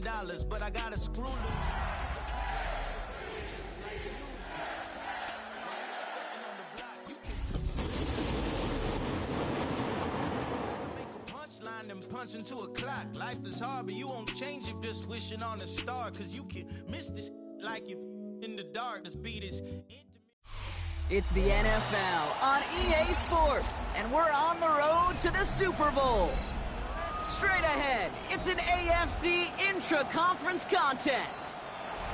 dollars, but I got a screw loose. And punch into a clock. Life is hard, but you won't change if just wishing on a star. Cause you can miss this like you in the dark. This beat is intimate. It's the NFL on EA Sports, and we're on the road to the Super Bowl. Straight ahead, it's an AFC intra-conference contest.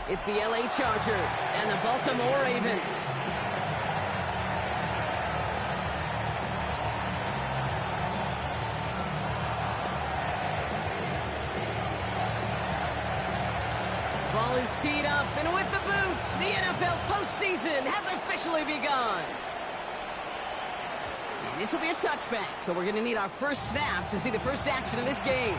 It's the LA Chargers and the Baltimore Ravens. Ball is teed up, and with the boots, the NFL postseason has officially begun. And this will be a touchback, so we're going to need our first snap to see the first action of this game.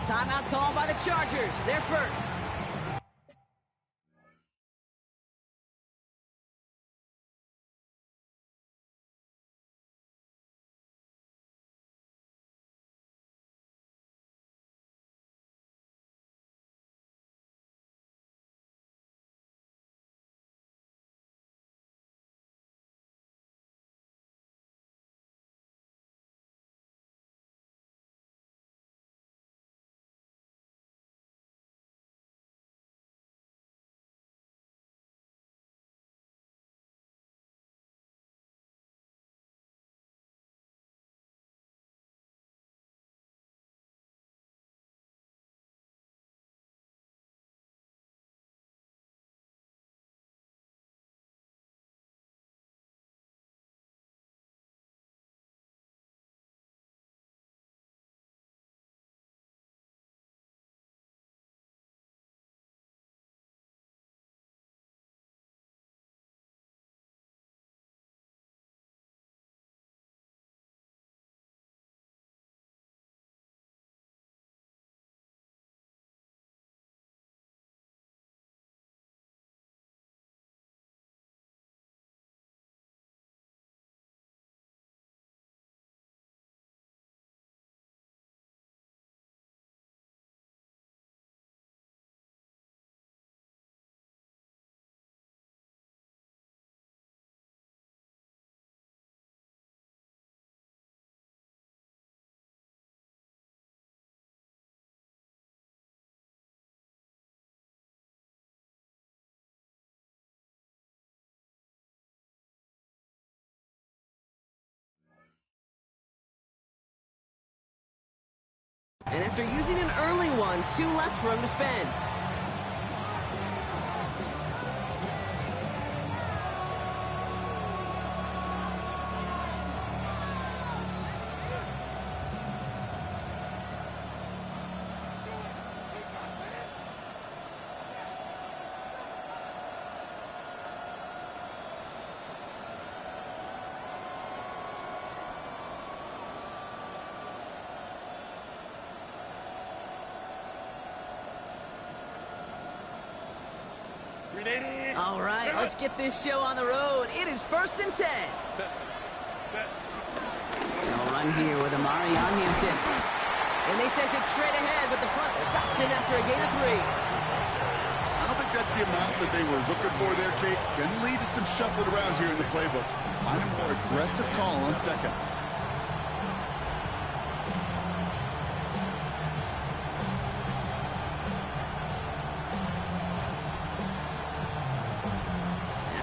Timeout called by the Chargers. They're first. And after using an early one, 2 left for him to spend. All right, let's get this show on the road. It is 1st and 10. No run here with Amari on Hampton. And they sent it straight ahead, but the front stops him after a gain of 3. I don't think that's the amount that they were looking for there, Kate. Going to lead to some shuffling around here in the playbook. I'm a more aggressive call on second.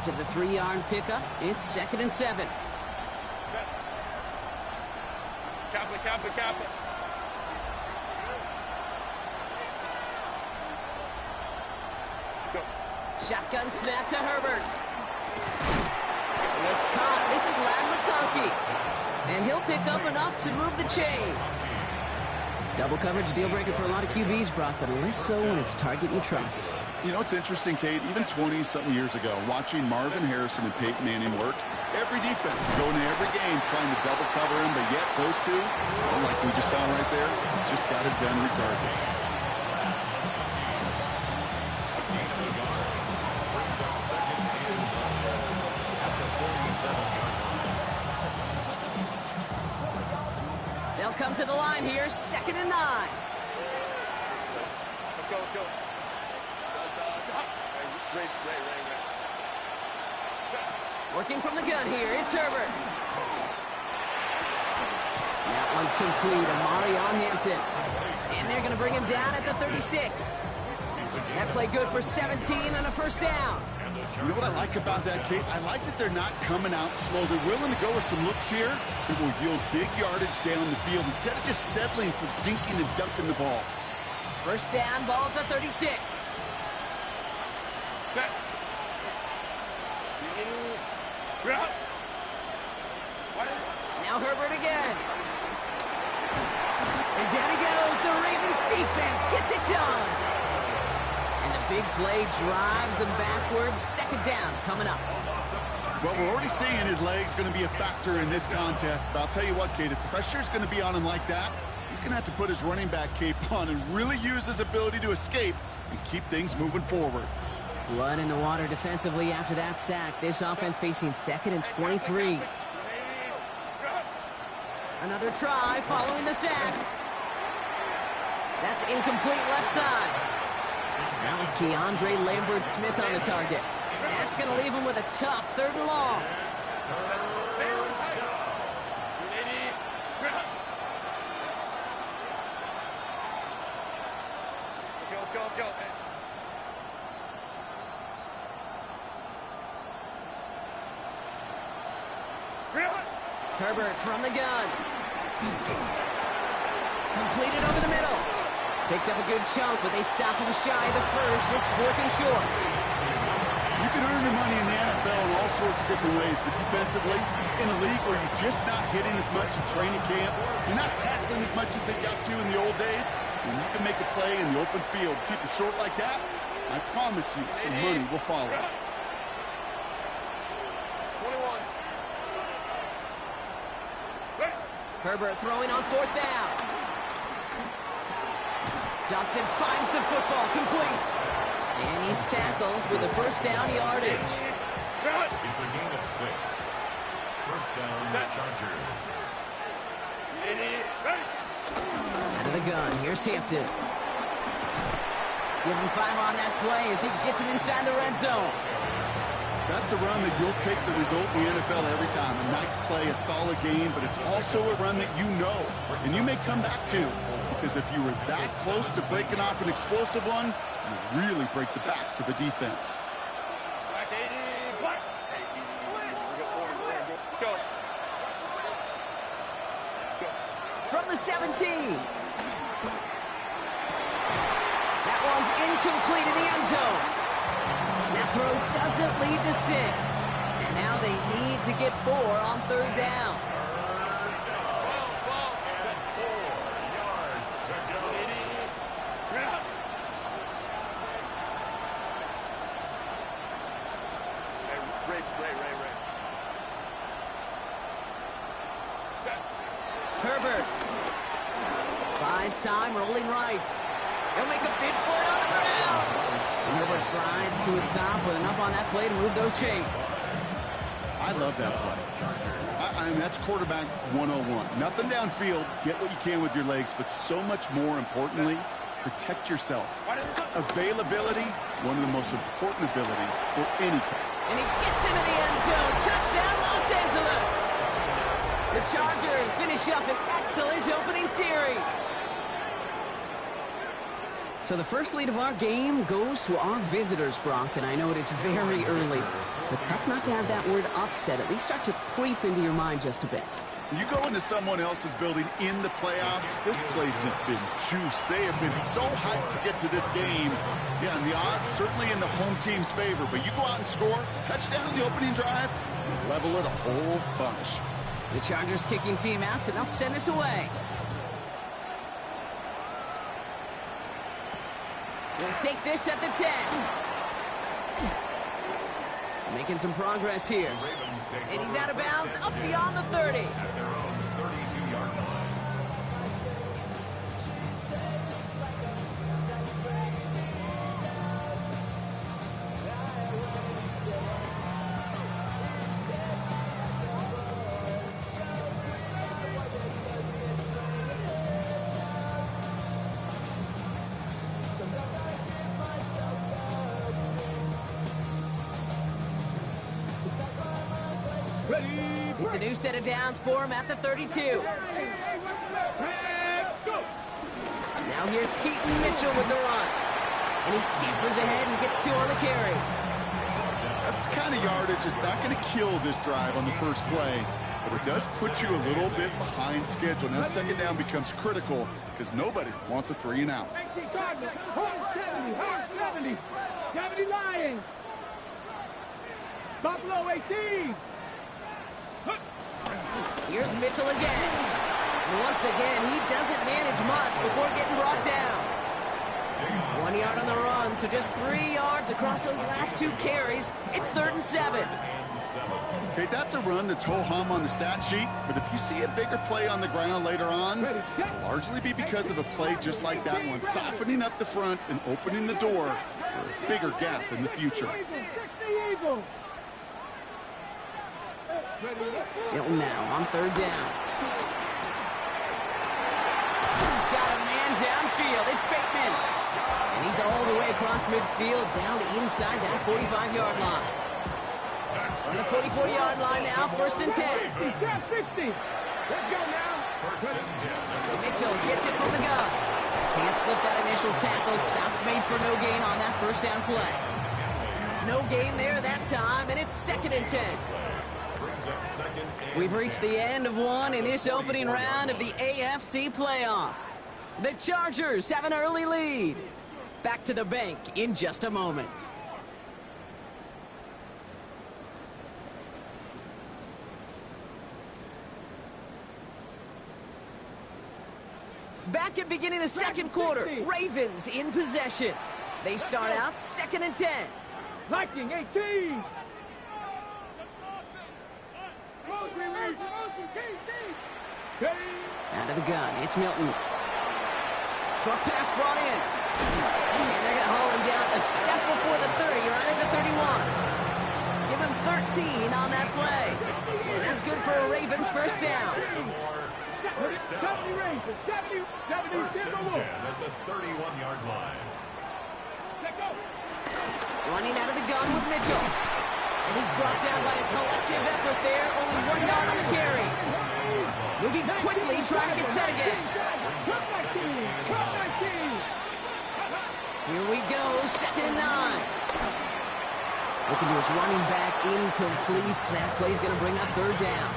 After the 3-yard pickup, it's 2nd and 7. Cap it. Go. Shotgun snap to Herbert. It's caught. This is Ladd McConkey. And he'll pick up enough to move the chains. Double coverage, a deal breaker for a lot of QBs, Brock, but less so when it's a target you trust. You know, it's interesting, Kate, even 20-something years ago, watching Marvin Harrison and Peyton Manning work, every defense would go into every game trying to double cover him, but yet those two, well, like we just saw right there, just got it done regardless. They'll come to the line here, 2nd and 9. Let's go. Working from the gun here, it's Herbert. That one's complete, Amari on Hampton. And they're going to bring him down at the 36. That play good for 17 and a first down. You know what I like about that, Kate? I like that they're not coming out slow. They're willing to go with some looks here that will yield big yardage down the field instead of just settling for dinking and dunking the ball. First down, ball at the 36. Set. Now Herbert again. And down he goes. The Ravens defense gets it done. And the big play drives them backwards. 2nd down coming up. Well, we're already seeing his legs going to be a factor in this contest. But I'll tell you what, Kate, if pressure's going to be on him like that, he's going to have to put his running back cape on and really use his ability to escape and keep things moving forward. Blood in the water defensively after that sack. This offense facing 2nd and 23. Another try following the sack. That's incomplete left side. That was Keandre Lambert-Smith on the target. That's going to leave him with a tough 3rd and long. Go. Herbert from the gun. Completed over the middle. Picked up a good chunk, but they stop him shy of the first. It's 4th and short. You can earn your money in the NFL in all sorts of different ways, but defensively, in a league where you're just not hitting as much in training camp, you're not tackling as much as they got to in the old days, when you can make a play in the open field, keep it short like that, I promise you some money will follow. 21. Herbert throwing on 4th down. Johnson finds the football, complete. And he's tackled with a first down yardage. It's a gain of 6. First down, Chargers. Out of the gun, here's Hampton. Give him 5 on that play as he gets him inside the red zone. That's a run that you'll take the result in the NFL every time. A nice play, a solid game, but it's also a run that you know, and you may come back to, because if you were that close to breaking off an explosive one, you really break the backs of a defense. From the 17. That one's incomplete in the end zone. That throw doesn't lead to 6. And now they need to get 4 on 3rd down. Herbert buys time, rolling right. He'll make a big for it on the ground. And Herbert slides to a stop with enough on that play to move those chains. I love that play. I mean, that's quarterback 101. Nothing downfield. Get what you can with your legs, but so much more importantly, protect yourself. Availability, one of the most important abilities for any player. And he gets into the end zone. Touchdown, Los Angeles. The Chargers finish up an excellent opening series. So the first lead of our game goes to our visitors, Brock, and I know it is very early, but tough not to have that word upset at least start to creep into your mind just a bit. You go into someone else's building in the playoffs, this place has been juiced. They have been so hyped to get to this game. Yeah, and the odds certainly in the home team's favor, but you go out and score, touchdown in the opening drive, you level it a whole bunch. The Chargers kicking team out, and they'll send this away. We'll take this at the 10. Making some progress here. And he's out of bounds, up beyond the 30. At their own 32-yard line. It's a new set of downs for him at the 32. Now here's Keaton Mitchell with the run. And he scampers ahead and gets 2 on the carry. That's the kind of yardage. It's not going to kill this drive on the first play, but it does put you a little bit behind schedule. Now second down becomes critical because nobody wants a 3 and out. 70 Lions. Buffalo 18. Here's Mitchell again. And once again, he doesn't manage much before getting brought down. 1 yard on the run, so just 3 yards across those last 2 carries. It's 3rd and 7. Okay, that's a run that's ho-hum on the stat sheet, but if you see a bigger play on the ground later on, it'll largely be because of a play just like that one, softening up the front and opening the door for a bigger gap in the future. Milton now on 3rd down. Got a man downfield. It's Bateman. And he's all the way across midfield down inside that 45-yard line. On the 44-yard line now, 1st and 10. Mitchell gets it from the gun. Can't slip that initial tackle. Stops made for no gain on that 1st down play. No gain there that time, and it's 2nd and 10. We've reached the end of one in this opening round of the AFC playoffs. The Chargers have an early lead. Back to the bank in just a moment. Back at beginning of the second quarter, Ravens in possession. They start out 2nd and 10. Viking 18. Out of the gun, it's Milton. Short pass brought in. And they're going to haul him down a step before the 30, right at the 31. Give him 13 on that play. And that's good for a Ravens 1st down. 70 First and 10 at the 31-yard line. Running out of the gun with Mitchell. And he's brought down by a collective effort there. Only 1 yard on the carry. Moving quickly, trying to get set again. Here we go, 2nd and 9. Looking to his running back, incomplete. That play's going to bring up 3rd down.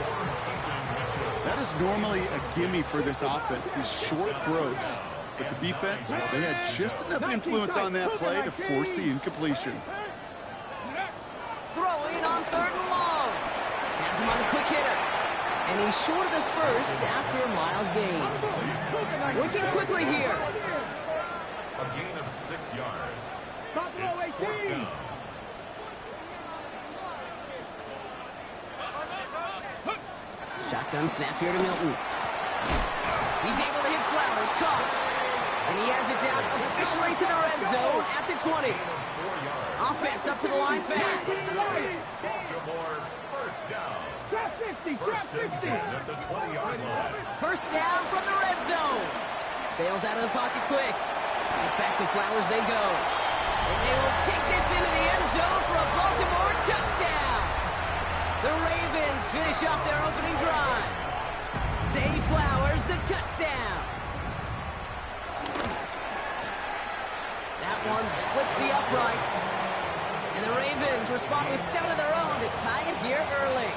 That is normally a gimme for this offense, these short throws. But the defense, well, they had just enough influence on that play to force the incompletion. Throwing on 3rd and long. Has him on the quick hitter. And he's short of the 1st after a mild gain. Working quickly here. A gain of 6 yards. Buffalo It's 4th 18. down. Shotgun snap here to Milton. He's able to hit Flowers, caught. And he has it down officially to the red zone at the 20. Offense up to the line fast. Baltimore, 1st down. First and 10 at the 20-yard line. 1st down from the red zone. Bails out of the pocket quick. Right back to Flowers they go. And they will take this into the end zone for a Baltimore touchdown. The Ravens finish off their opening drive. Zay Flowers, the touchdown. That one splits the uprights. And the Ravens respond with 7 of their own to tie it here early.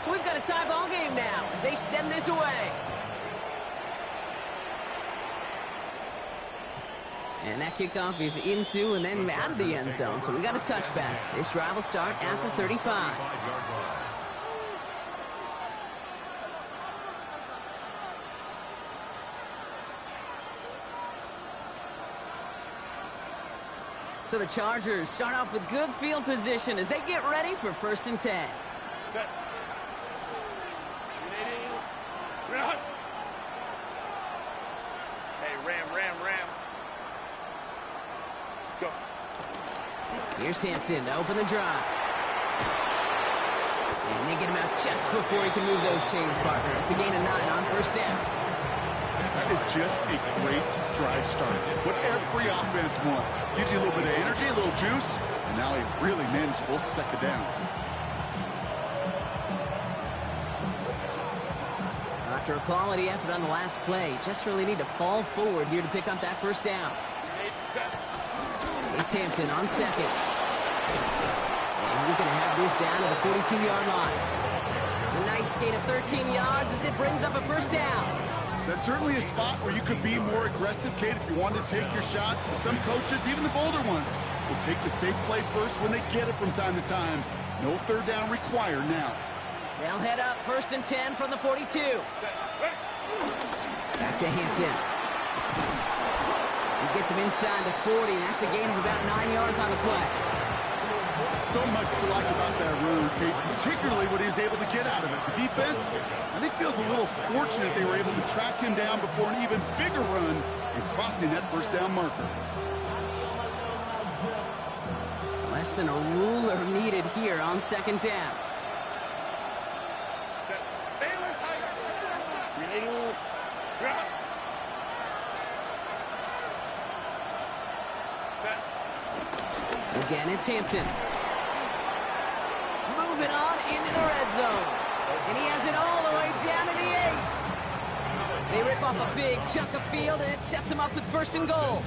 So we've got a tie ball game now as they send this away. And that kickoff is into and then out of the end zone. So we got a touchback. This drive will start at the 35. So the Chargers start off with good field position as they get ready for 1st and 10. Set. Hey, ram. Let's go. Here's Hampton to open the drive. And they get him out just before he can move those chains, partner. It's a gain of 9 on 1st down. That is just a great drive start. What every offense wants. Gives you a little bit of energy, a little juice, and now a really manageable 2nd down. After a quality effort on the last play, just really need to fall forward here to pick up that 1st down. It's Hampton on 2nd. And he's going to have this down to the 42-yard line. A nice gain of 13 yards as it brings up a 1st down. That's certainly a spot where you could be more aggressive, Kate, if you wanted to take your shots. And some coaches, even the bolder ones, will take the safe play first when they get it from time to time. No 3rd down required now. They'll head up 1st and 10 from the 42. Back to Hampton. He gets him inside the 40. That's a gain of about 9 yards on the play. So much to like about that run, Kate, particularly what he was able to get out of it. The defense, I think, feels a little fortunate they were able to track him down before an even bigger run and crossing that 1st down marker. Less than a ruler needed here on 2nd down. Again, it's Hampton. Moving on into the red zone. And he has it all the way down to the 8. They rip off a big chunk of field, and it sets him up with 1st and goal.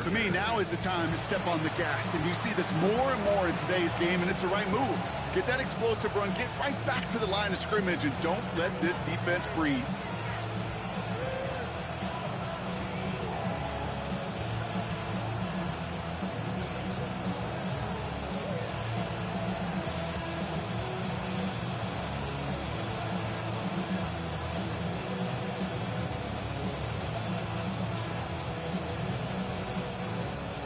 To me, now is the time to step on the gas, and you see this more and more in today's game, and it's the right move. Get that explosive run, get right back to the line of scrimmage, and don't let this defense breathe.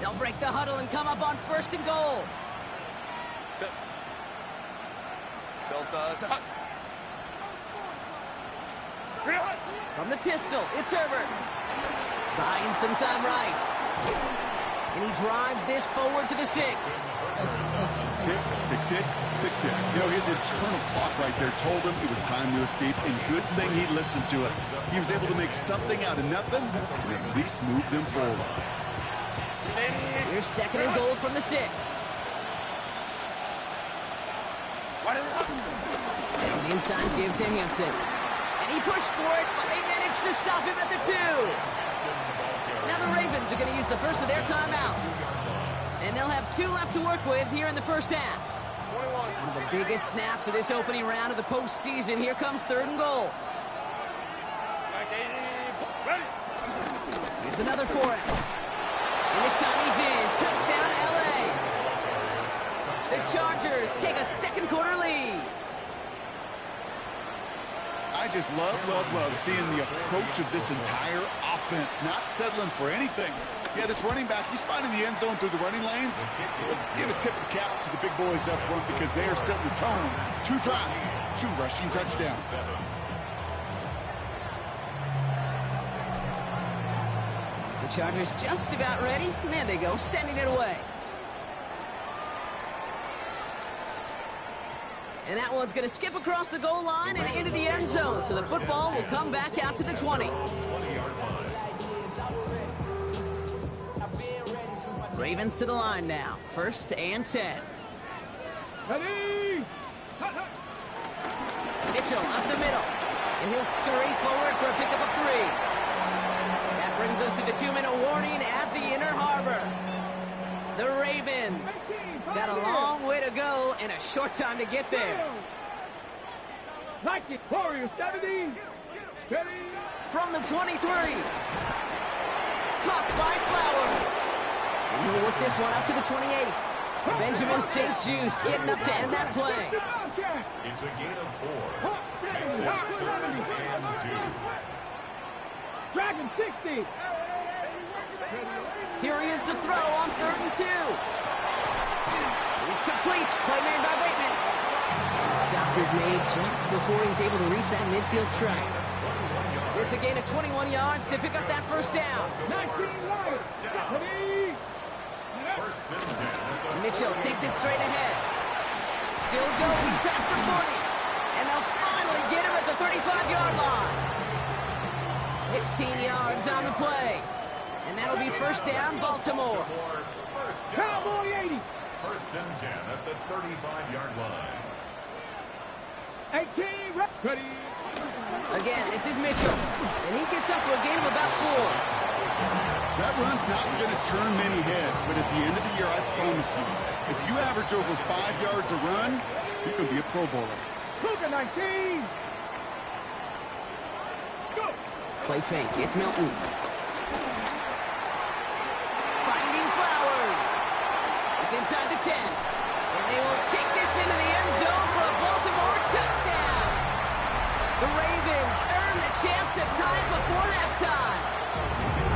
They'll break the huddle and come up on 1st and goal. From the pistol, it's Herbert. Buying some time right. And he drives this forward to the 6. Tick, tick, tick, tick, tick. You know, his internal clock right there told him it was time to escape, and good thing he listened to it. He was able to make something out of nothing and at least move them forward. Here's 2nd and goal from the 6. And inside give to Hampton. And he pushed for it, but they managed to stop him at the 2. Now the Ravens are going to use the first of their timeouts. And they'll have 2 left to work with here in the 1st half. One of the biggest snaps of this opening round of the postseason. Here comes 3rd and goal. Here's another for him. And this time he's in. Touchdown, L.A. The Chargers take a 2nd quarter lead. I just love seeing the approach of this entire offense, not settling for anything. Yeah, this running back, he's finding the end zone through the running lanes. Let's give a tip of the cap to the big boys up front because they are setting the tone. 2 drives, 2 rushing touchdowns. The Chargers just about ready. And there they go, sending it away. And that one's going to skip across the goal line and into the end zone. So the football will come back out to the 20. Ravens to the line now. 1st and 10. Ready! Mitchell up the middle. And he'll scurry forward for a pickup of 3. That brings us to the 2-minute warning at the Inner Harbor. The Ravens got a long way to go and a short time to get there. Like it, Warriors 70. Ready? From the 23. Caught by Flower. And he'll work this one up to the 28. Benjamin St. Just getting up to end that play. It's a gain of 4. Makes it 3rd and 2. Dragon 60. Here he is to throw on 3rd and 2. It's complete. Play made by Bateman. And the stop is made just before he's able to reach that midfield strike. It's a gain of 21 yards to pick up that first down. 19 yards. Mitchell takes it straight ahead. Still going past the 40. And they'll finally get him at the 35-yard line. 16 yards on the play. And that'll be first down, Baltimore. Cowboy 80. First and 10 at the 35-yard line. 18, ready. Again, this is Mitchell. And he gets up for a gain of about 4. That run's not going to turn many heads, but at the end of the year, I promise you, if you average over 5 yards a run, you can be a Pro Bowler. Cougar 19. Go. Play fake. It's Milton. Finding Flowers. It's inside the 10. And they will take this into the end zone for a Baltimore touchdown. The Ravens earn the chance to tie it before halftime.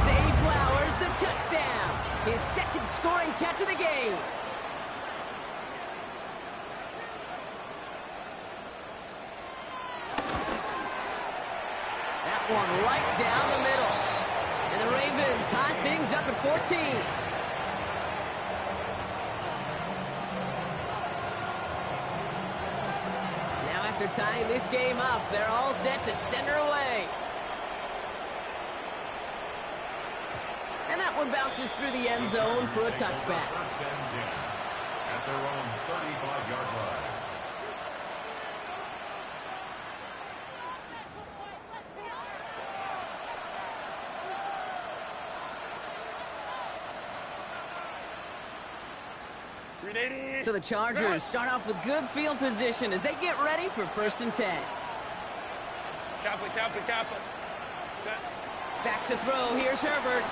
Zay Flowers, the touchdown. His second scoring catch of the game. That one right down the middle. And the Ravens tie things up at 14. Now after tying this game up, they're all set to send her away. And that one bounces through the end zone for a touchback. First and 10 at their own 35-yard line. So the Chargers start off with good field position as they get ready for first and 10. Kaplan. Back to throw. Here's Herbert.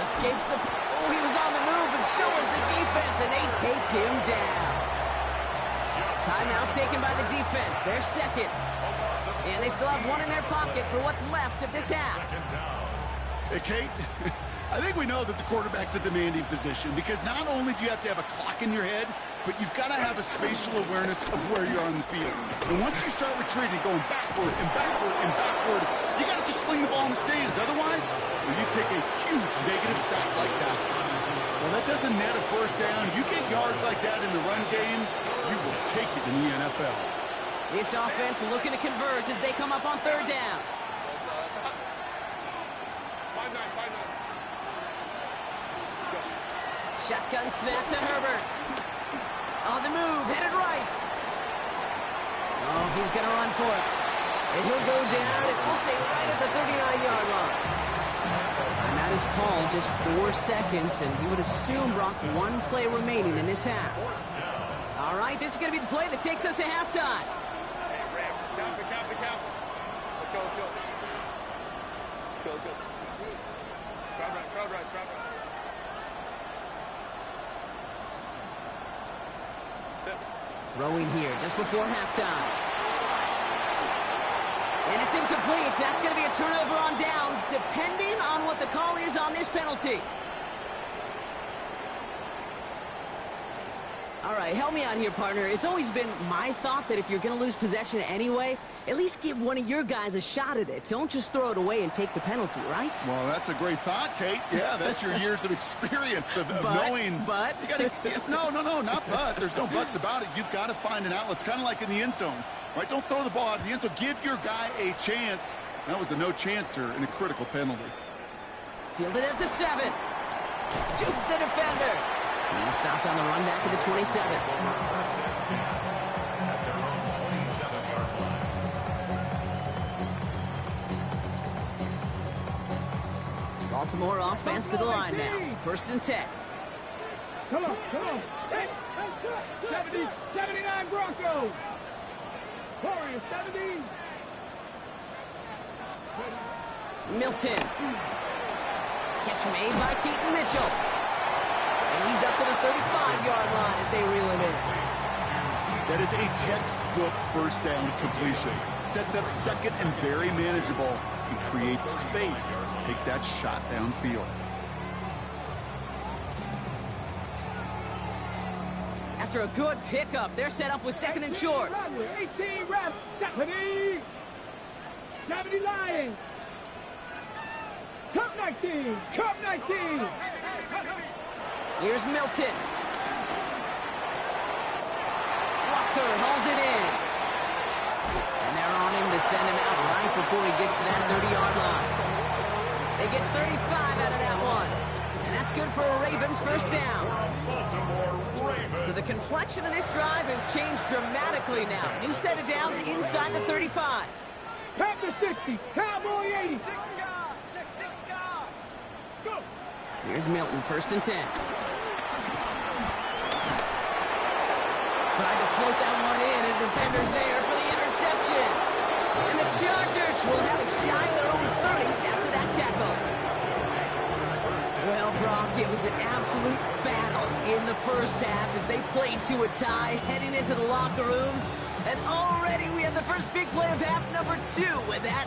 Escapes the... Oh, he was on the move, and so was the defense, and they take him down. Timeout taken by the defense. They're second. And they still have one in their pocket for what's left of this half. Hey, Kate, I think we know that the quarterback's a demanding position because not only do you have to have a clock in your head, but you've got to have a spatial awareness of where you're on the field. And once you start retreating, going backward and backward and backward, you got to just sling the ball in the stands. Otherwise, you take a huge negative sack like that. Well, that doesn't net a first down. You get yards like that in the run game, you will take it in the NFL. This offense looking to converge as they come up on third down. Shotgun snap to Herbert. On the move, headed right. Oh, he's going to run for it. And he'll go down, and we'll say right at the 39-yard line. Timeout is called, just 4 seconds, and you would assume, Brock, 1 play remaining in this half. All right, this is going to be the play that takes us to halftime. Let's go. Crowd right. Throwing here just before halftime. And it's incomplete. That's going to be a turnover on downs, depending on what the call is on this penalty. All right, help me out here, partner. It's always been my thought that if you're going to lose possession anyway, at least give one of your guys a shot at it. Don't just throw it away and take the penalty, right? Well, that's a great thought, Kate. Yeah, that's your years of experience of knowing. But? You gotta, no, not but. There's no buts about it. You've got to find an outlet. It's kind of like in the end zone, right? Don't throw the ball out of the end zone. Give your guy a chance. That was a no-chancer and a critical penalty. Fielded at the 7. Jukes the defender. He stopped on the run back at the 27. Baltimore offense to the line now. First and 10. Come on. 79 Broncos. Warriors 70. Milton. Catch made by Keaton Mitchell. And he's up to the 35-yard line as they reel him in. That is a textbook first down completion. Sets up second and very manageable. He creates space to take that shot downfield. After a good pickup, they're set up with second and short. 18 reps. 70. 70 Lions. Cup 19. Cup 19. Here's Milton. Walker hauls it in. And they're on him to send him out right before he gets to that 30-yard line. They get 35 out of that one. And that's good for a Ravens first down. So the complexion of this drive has changed dramatically now. New set of downs inside the 35. Panther 60. Cowboy 80. Go. Here's Milton, first and 10. Tried to float that one in, and defender's there for the interception. And the Chargers will have it shy of their own 30 after that tackle. Well, Brock, it was an absolute battle in the first half as they played to a tie heading into the locker rooms. And already we have the first big play of half number 2 with that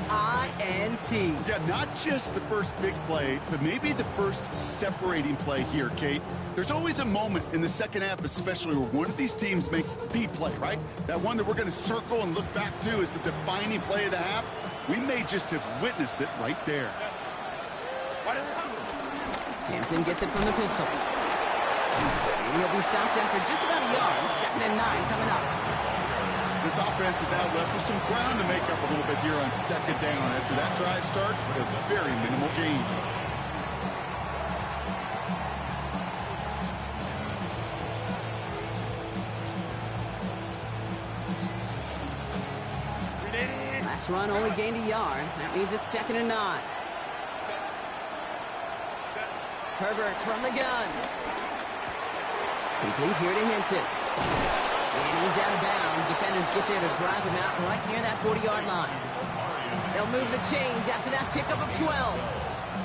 INT. Yeah, not just the first big play, but maybe the first separating play here, Kate. There's always a moment in the second half, especially where one of these teams makes the play, right? That one that we're going to circle and look back to as the defining play of the half. We may just have witnessed it right there. Hampton gets it from the pistol. And he'll be stopped after just about a yard. 2nd and 9 coming up. This offense is now left with some ground to make up a little bit here on 2nd down after that drive starts with a very minimal gain. Last run only gained a yard. That means it's 2nd and 9. Herbert from the gun. Complete here to Hampton. And he's out of bounds. Defenders get there to drive him out right near that 40-yard line. They'll move the chains after that pickup of 12.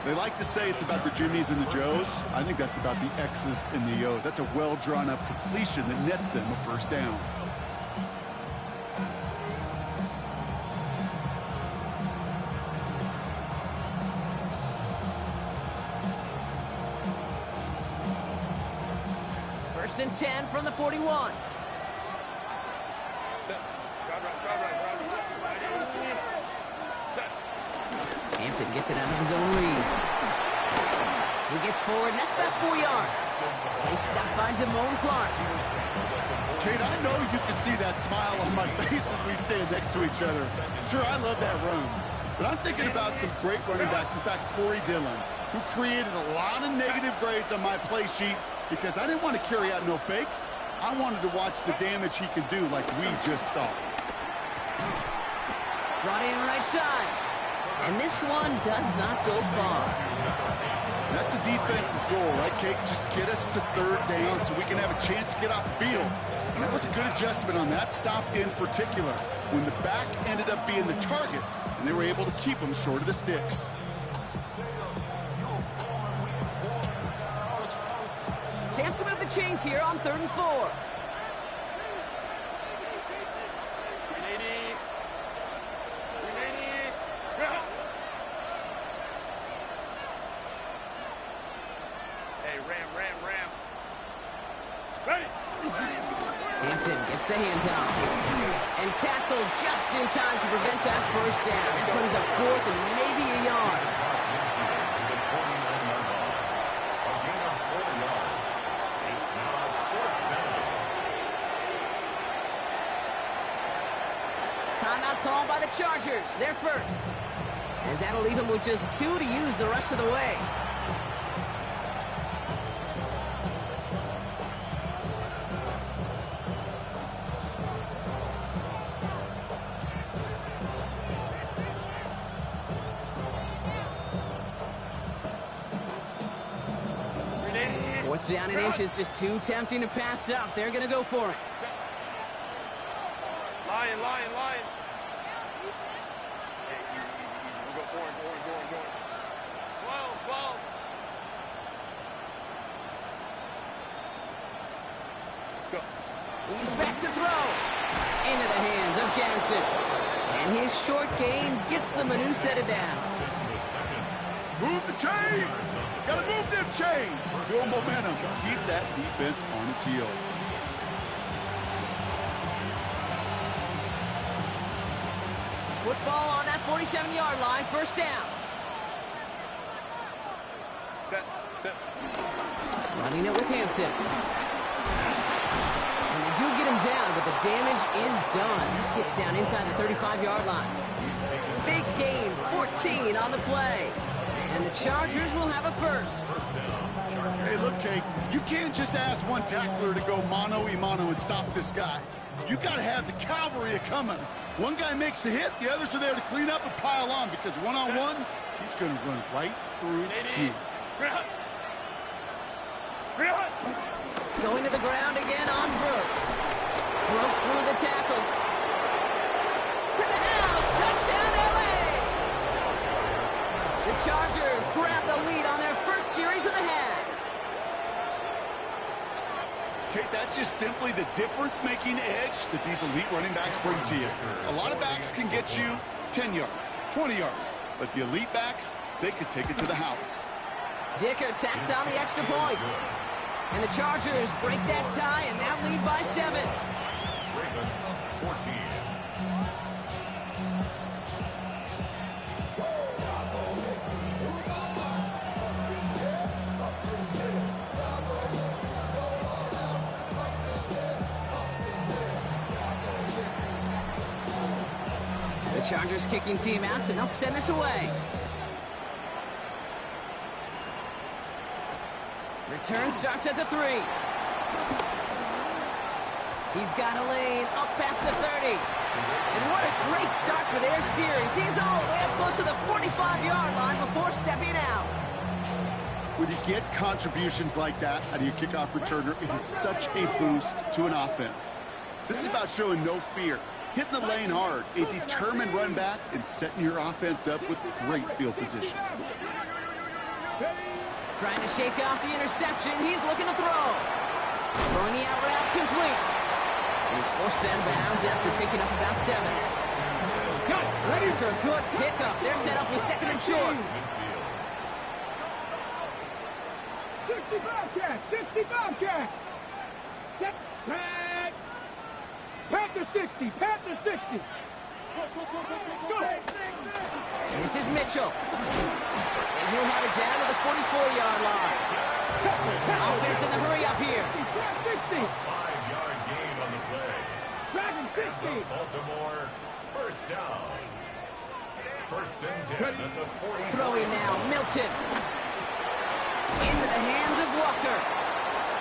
They like to say it's about the Jimmies and the Joes. I think that's about the X's and the O's. That's a well-drawn-up completion that nets them a first down. First and 10 from the 41. Hampton gets it out of his own read. He gets forward, and that's about 4 yards. They stop by Damone Clark. Kate, I know you can see that smile on my face as we stand next to each other. Sure, I love that run. But I'm thinking about some great running backs. In fact, Corey Dillon, who created a lot of negative grades on my play sheet because I didn't want to carry out no fake. I wanted to watch the damage he could do like we just saw. Brought in right side. And this one does not go far. That's a defense's goal, right, Kate? Just get us to 3rd down so we can have a chance to get off the field. And that was a good adjustment on that stop in particular, when the back ended up being the target, and they were able to keep him short of the sticks. Chance to move the chains here on 3rd and 4. Hampton gets the handoff and tackled just in time to prevent that first down. That brings up 4th and maybe a yard. Timeout called by the Chargers. They're first. As that'll leave them with just 2 to use the rest of the way. Down in inches, just too tempting to pass up. They're going to go for it. Lion. Go forward. 12. Go. He's back to throw. Into the hands of Ganson. And his short gain gets them a new set of downs. Move the chains! Gotta move them chains! Build momentum. Keep that defense on its heels. Football on that 47-yard line, first down. Running it with Hampton. And they do get him down, but the damage is done. This gets down inside the 35-yard line. Big gain, 14 on the play. And the Chargers will have a first. Hey, look, Kate, you can't just ask one tackler to go mano-a-mano and stop this guy. You got to have the cavalry coming. One guy makes a hit, the others are there to clean up and pile on, because one-on-one, he's going to run right through you. Going to the ground again on Brooks. Broke through the tackle. To the house, touchdown LA! The Chargers grab the lead on their first series of the half. Kate, that's just simply the difference-making edge that these elite running backs bring to you. A lot of backs can get you 10 yards, 20 yards, but the elite backs, they could take it to the house. Dicker tacks on the extra point. And the Chargers break that tie and now lead by 7. Ravens 14. The Chargers kicking team out, and they'll send this away. Return starts at the 3. He's got a lane up past the 30. And what a great start for their series. He's all the way up close to the 45-yard line before stepping out. When you get contributions like that out of your kickoff returner, it is such a boost to an offense. This is about showing no fear, hitting the lane hard, a determined run back, and setting your offense up with great field position. Trying to shake off the interception. He's looking to throw. Throwing the out route complete. And he's forced out of bounds after picking up about 7. After a good pickup, they're set up with 2nd and short. 65 catch, 65 catch. Set, back. Panther 60, Panther 60. Go. This is Mitchell. And he'll have it down to the 44-yard line. Offense in the hurry up here. 60. 5-yard gain on the play. Dragon 60. Baltimore, first down. First and 10 at the 40. Throwing now, Milton. Into the hands of Walker.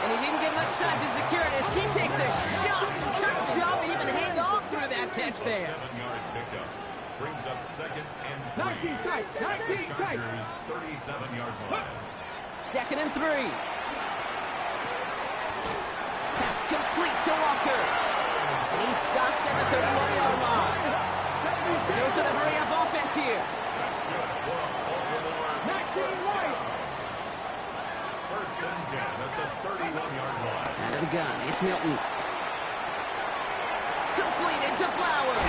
And he didn't get much time to secure it as he takes a shot. Good job to even hang on through that catch there. 7-yard pickup. Brings up 2nd and 3. 19 tight, 19 tight. Chargers 37-yard line. 2nd and 3. Pass complete to Walker. And he's stopped at the 31-yard line. Goes to the hurry-up offense here. That's good from Baltimore. 19 right. First and 10 at the 31-yard line. Out of the gun, it's Milton. Completed to Flowers.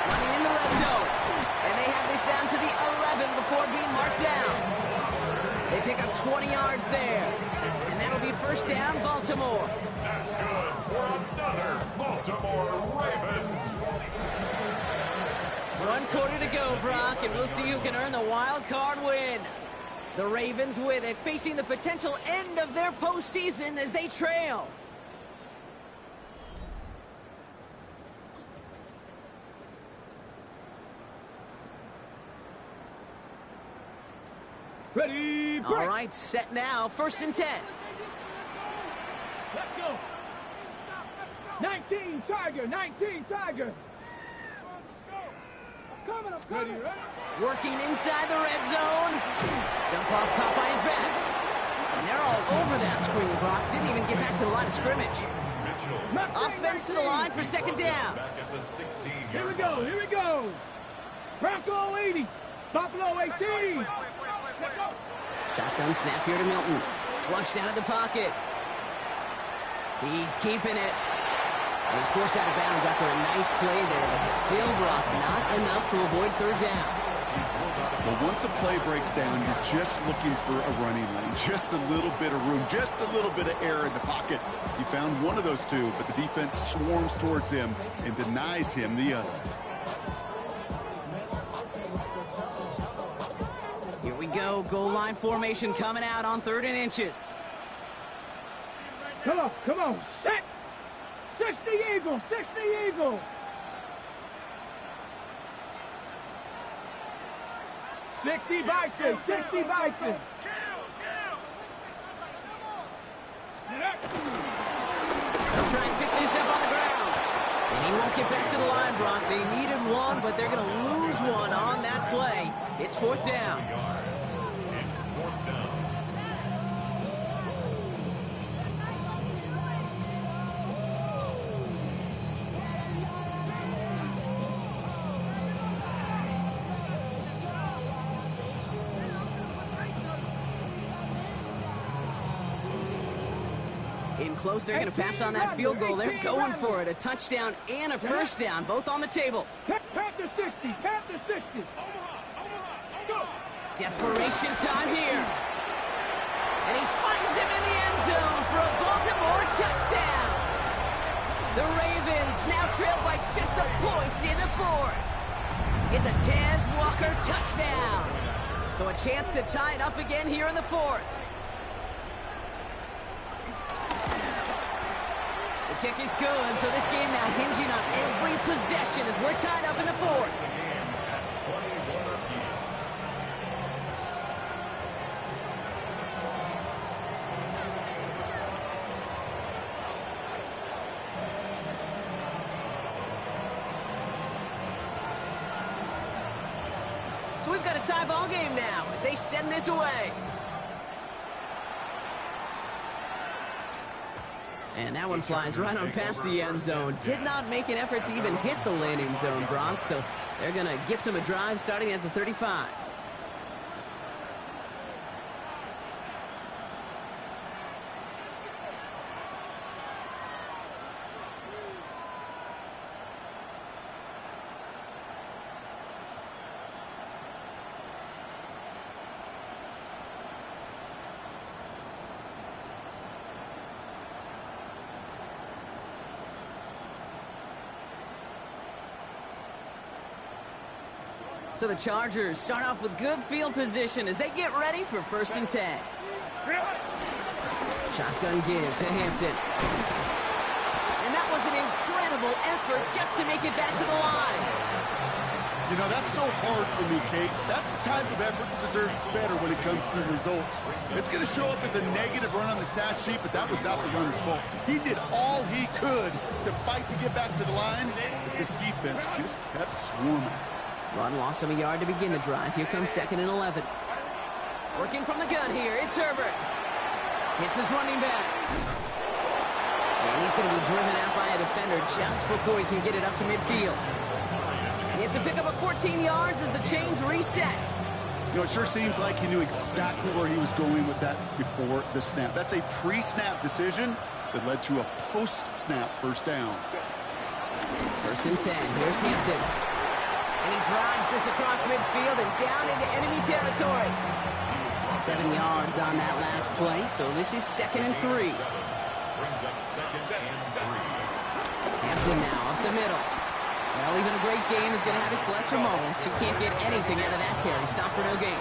Running in the red zone. And they have this down to the 11 before being marked down. They pick up 20 yards there. And that'll be first down, Baltimore. That's good for another Baltimore Ravens. 1 quarter to go, Brock, and we'll see who can earn the wild card win. The Ravens with it, facing the potential end of their postseason as they trail. Ready, break. All right, set now, 1st and 10. Let's go. 19 Tiger, 19 Tiger. I'm coming. Ready? Working inside the red zone. Dump off caught by his back. And they're all over that screen, Brock. Didn't even get back to the line of scrimmage. Mitchell. Offense to the line for 2nd down. Back at the 16-yard Here we go, here we go. Bronco 80, Buffalo 18. Shotgun snap here to Milton. Flushed out of the pocket. He's keeping it. And he's forced out of bounds after a nice play there, but still, Brock, not enough to avoid 3rd down. Well, once a play breaks down, you're just looking for a running lane, just a little bit of room, just a little bit of air in the pocket. He found one of those two, but the defense swarms towards him and denies him the other. go. Goal line formation coming out on 3rd and inches. Come on, set! 60 Eagle, 60 Eagle! $60 Bison, $60 Bison! They'll try and pick this up on the ground. And he won't get back to the line, Brock. They needed one, but they're going to lose one on that play. It's 4th down. It's 4th down. In close, they're going to pass on that field goal. They're going for it. A touchdown and a first down, both on the table. Panther 60, Panther 60. Go. Desperation time here. And he finds him in the end zone for a Baltimore touchdown. The Ravens now trail by just a point in the 4th. It's a Tez Walker touchdown. So a chance to tie it up again here in the 4th. The kick is good, so this game now hinging on every possession as we're tied up in the 4th. So we've got a tie ball game now as they send this away. And that one flies right on past the end zone. Did not make an effort to even hit the landing zone, Bronx. So they're going to gift him a drive starting at the 35. So the Chargers start off with good field position as they get ready for 1st and 10. Shotgun give to Hampton. And that was an incredible effort just to make it back to the line. You know, that's so hard for me, Kate. That's the type of effort that deserves better when it comes to the results. It's going to show up as a negative run on the stat sheet, but that was not the runner's fault. He did all he could to fight to get back to the line, but this defense just kept swarming. Run lost him a yard to begin the drive. Here comes 2nd and 11. Working from the gun here, it's Herbert. Hits his running back. And he's going to be driven out by a defender just before he can get it up to midfield. It's a pickup of 14 yards as the chains reset. You know, it sure seems like he knew exactly where he was going with that before the snap. That's a pre-snap decision that led to a post-snap first down. 1st and 10. Here's Hampton. And he drives this across midfield and down into enemy territory. 7 yards on that last play, so this is 2nd and 3. Brings up 2nd and 3. Hampton now up the middle. Well, even a great game is going to have its lesser moments. You can't get anything out of that carry. Stop for no gain.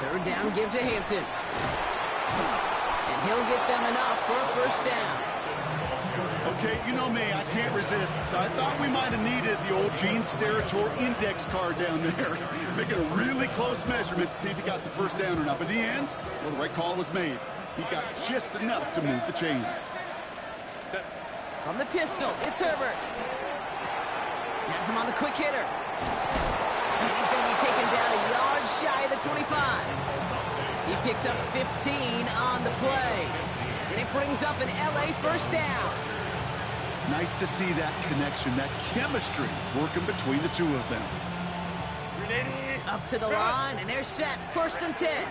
Third down, give to Hampton. And he'll get them enough for a first down. Okay, you know me, I can't resist. So I thought we might have needed the old Gene Steratore index card down there. Making a really close measurement to see if he got the first down or not. But in the end, well, the right call was made. He got just enough to move the chains. From the pistol, it's Herbert. Has him on the quick hitter. And he's going to be taken down a yard shy of the 25. He picks up 15 on the play. And it brings up an LA first down. Nice to see that connection, that chemistry working between the two of them. Up to the line, and they're set. 1st and 10.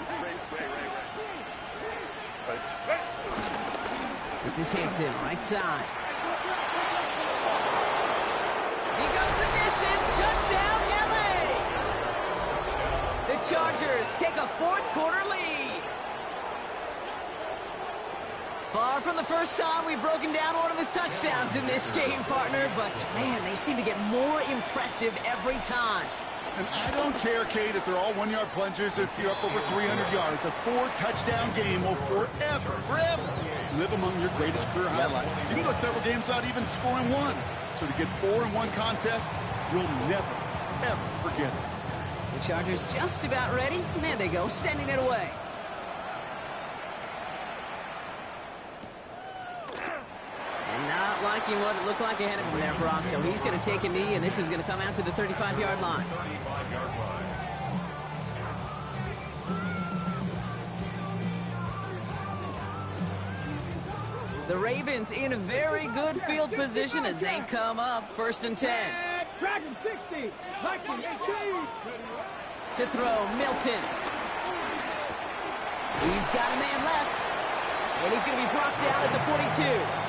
This is Hampton, right side. He goes the distance. Touchdown, LA! The Chargers take a 4th quarter lead. Far from the first time we've broken down one of his touchdowns in this game, partner, but man, they seem to get more impressive every time. And I don't care, Kate, if they're all one-yard plungers or if you're up over 300 yards. A 4-touchdown game will forever live among your greatest career highlights. You can go several games without even scoring one. So to get 4 in one contest, you'll never, ever forget it. The Chargers just about ready. There they go, sending it away. And not liking what it looked like ahead of him there, Brock. So he's going to take a knee, and this is going to come out to the 35-yard line. 35-yard line. The Ravens in a very good field position as they come up 1st and 10. Dragon 60. Viking 18. To throw, Milton. He's got a man left. And he's going to be brought down at the 42.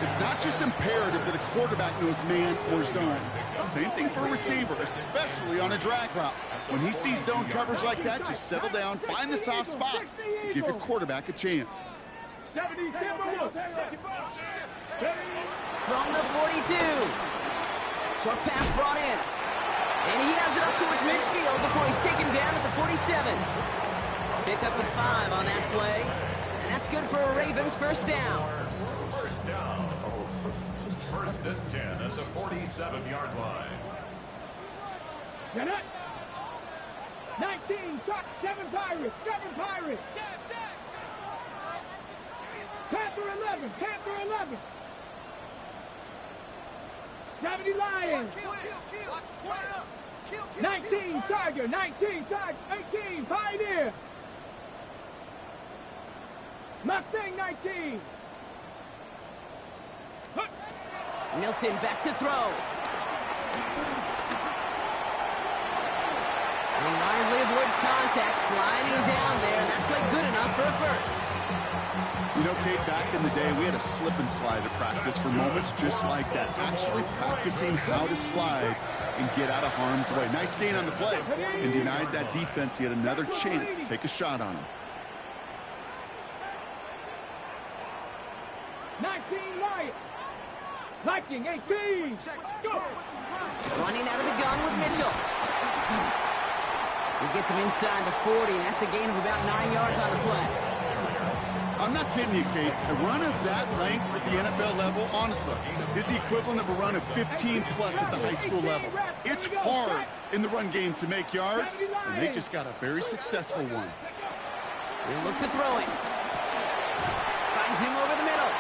It's not just imperative that a quarterback knows man or zone. Same thing for a receiver, especially on a drag route. When he sees zone coverage like that, just settle down, find the soft spot, and give your quarterback a chance. 70 Timberwolves. From the 42. Short pass brought in. And he has it up towards midfield before he's taken down at the 47. Pick up to 5 on that play. And that's good for a Ravens first down. First down. 1st and 10 at the 47-yard line. Get it. 19, 7 Pirates, 7 Pirates. Panther 11, Panther 11. 70 Lions. 19 Tiger, 19 Tiger, 18 Pioneer. Mustang 19. Milton back to throw. And he wisely avoids contact, sliding down there. That played good enough for a first. You know, Kate, back in the day, we had a slip and slide at practice for moments just like that. Actually practicing how to slide and get out of harm's way. Nice gain on the play and denied that defense yet another chance to take a shot on him. 19 Lions. Viking 18. Go. Running out of the gun with Mitchell. He gets him inside the 40, and that's a gain of about 9 yards on the play. I'm not kidding you, Kate. A run of that length at the NFL level, honestly, is the equivalent of a run of 15-plus at the high school level. It's hard in the run game to make yards, and they just got a very successful one. They look to throw it. Finds him over the middle.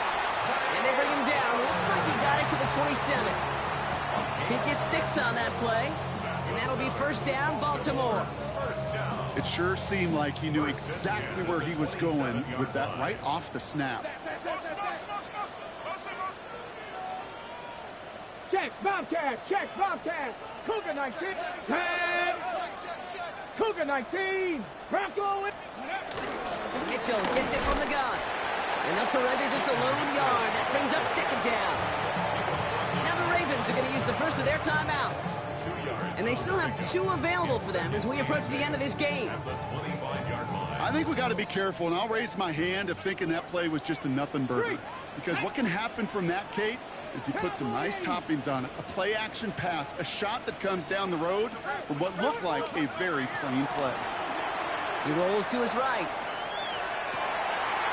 And they bring him down. Looks like he got it to the 27. He gets 6 on that play. And that'll be first down, Baltimore. It sure seemed like he knew exactly where he was going with that right off the snap. Check, Bobcat, check, Bobcat. Cougar 19. Check. Cougar 19. Bronco. Mitchell gets it from the gun. And they'll surrender just a lone yard. That brings up 2nd down. Now the Ravens are going to use the first of their timeouts. And they still have 2 available for them as we approach the end of this game. I think we got to be careful, and I'll raise my hand of thinking that play was just a nothing burger. Because what can happen from that, Kate, is he put some nice toppings on it. A play-action pass, a shot that comes down the road from what looked like a very plain play. He rolls to his right.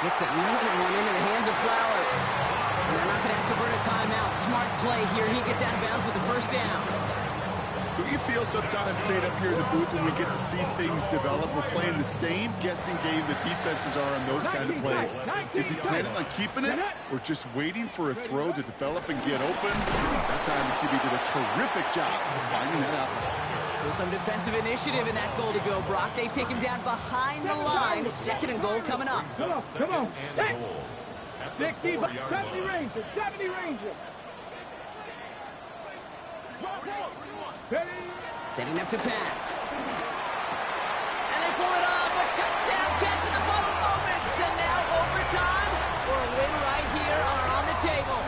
Gets another one into the hands of Flowers. And they're not going to have to burn a timeout. Smart play here. He gets out of bounds with the first down. Do you feel sometimes, Kate, up here in the booth when we get to see things develop? We're playing the same guessing game the defenses are on those kind of plays. Is he planning on keeping it or just waiting for a throw to develop and get open? That time the QB did a terrific job of finding that out. So some defensive initiative in that goal to go, Brock. They take him down behind the line. 2nd and goal coming up. Come on, come on. 60, 70 Rangers, 70 Rangers. Setting up to pass. And they pull it off. A touchdown catch in the final moments. And now overtime or a win right here are on the table.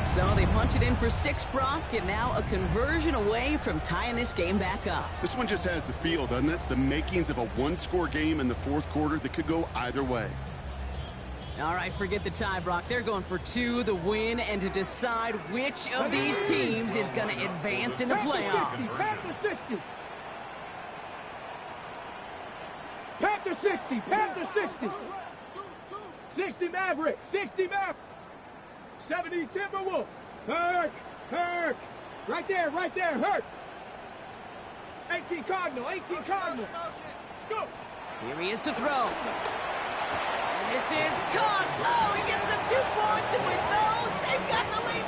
So they punch it in for 6, Brock, and now a conversion away from tying this game back up. This one just has the feel, doesn't it? The makings of a one-score game in the fourth quarter that could go either way. All right, forget the tie, Brock. They're going for 2, the win, and to decide which of these teams is going to advance in the playoffs. Panther 60. Panther 60. Panther 60. 60 Maverick. 60 Maverick. 70 Timberwolf. Hurk. Hurk. Right there. Hurk. 18 Cardinal. 18 Cardinal. Scoop. Here he is to throw. And this is caught. Oh, he gets the 2 points, and with those, they've got the lead.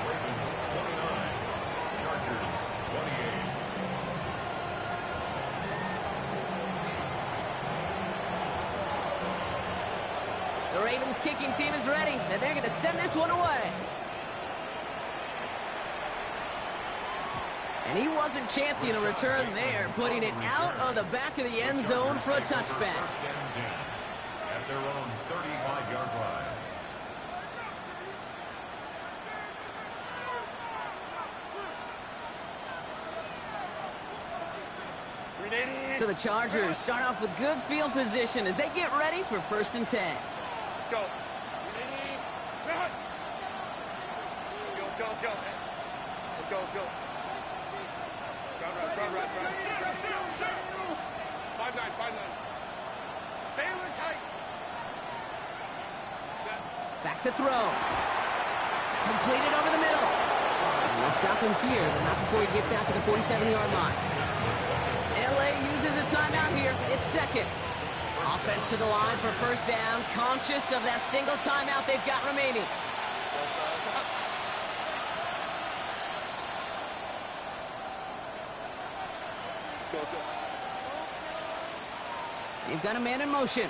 Ravens 29, Chargers 28. The Ravens kicking team is ready, and they're going to send this one away. And he wasn't chancing a return there, putting it out of the back of the end zone for a touchback. First and 10 at their own 35-yard line. So the Chargers start off with good field position as they get ready for 1st and 10. Let's go. Let's go. Run. 5-9. Baylor tight. Back to throw. Completed over the middle. And we'll stop him here, but not before he gets out to the 47-yard line. LA uses a timeout here. It's 2nd. Offense to the line for 1st down, conscious of that single timeout they've got remaining. You've got a man in motion.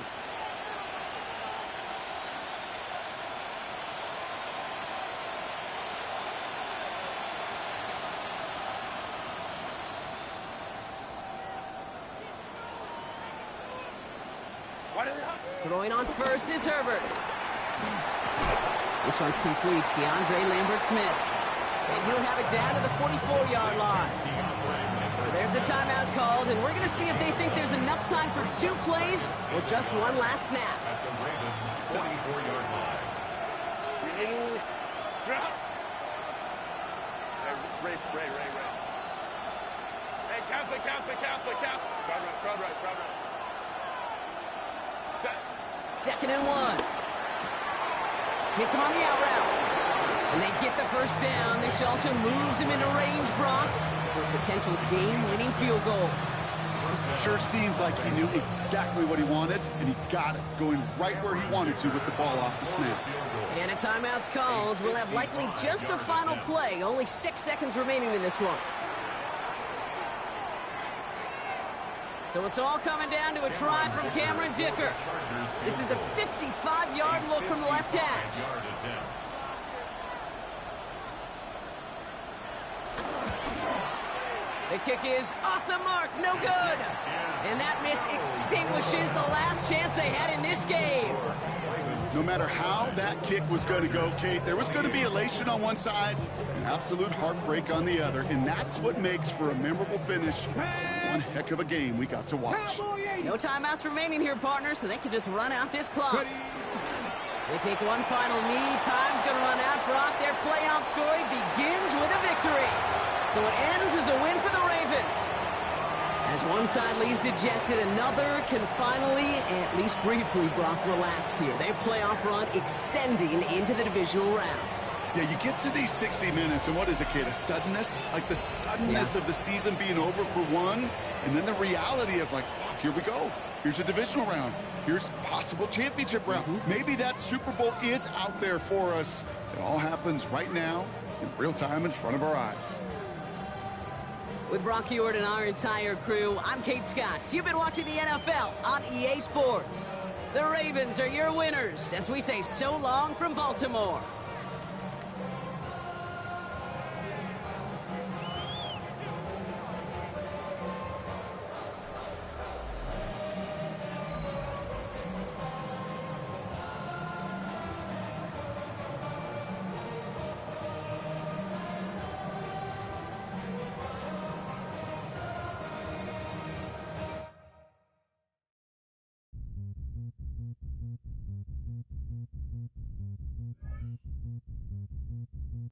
Throwing on 1st is Herbert. This one's complete. DeAndre Lambert-Smith. And he'll have it down to the 44-yard line. So there's the timeout called, and we're going to see if they think there's enough time for 2 plays or just one last snap. At the Ravens 44-yard line. Ray. Hey, Catholic. Crowd right. Set. 2nd and 1. Hits him on the out route. And they get the 1st down. This also moves him into range, Brock, for a potential game-winning field goal. Sure seems like he knew exactly what he wanted, and he got it, going right where he wanted to with the ball off the snap. And a timeout's called. We'll have likely just a final play. Only 6 seconds remaining in this one. So it's all coming down to a try from Cameron Dicker. This is a 55-yard look from the left hash. The kick is off the mark, no good. And that miss extinguishes the last chance they had in this game. No matter how that kick was going to go, Kate, there was going to be elation on one side and absolute heartbreak on the other, and that's what makes for a memorable finish. One heck of a game we got to watch. No timeouts remaining here, partner, so they can just run out this clock. They take one final knee. Time's going to run out, Brock. Their playoff story begins with a victory. So it ends as a win for the Ravens. As one side leaves dejected, another can finally, at least briefly, Brock, relax here. Their playoff run extending into the divisional round. Yeah, you get to these 60 minutes, and what is it, Kate? A suddenness? Like the suddenness of the season being over for one, and then the reality of like, oh, here we go. Here's a divisional round. Here's possible championship round. Maybe that Super Bowl is out there for us. It all happens right now, in real time, in front of our eyes. With Brock Huard and our entire crew, I'm Kate Scott. You've been watching the NFL on EA Sports. The Ravens are your winners as we say so long from Baltimore.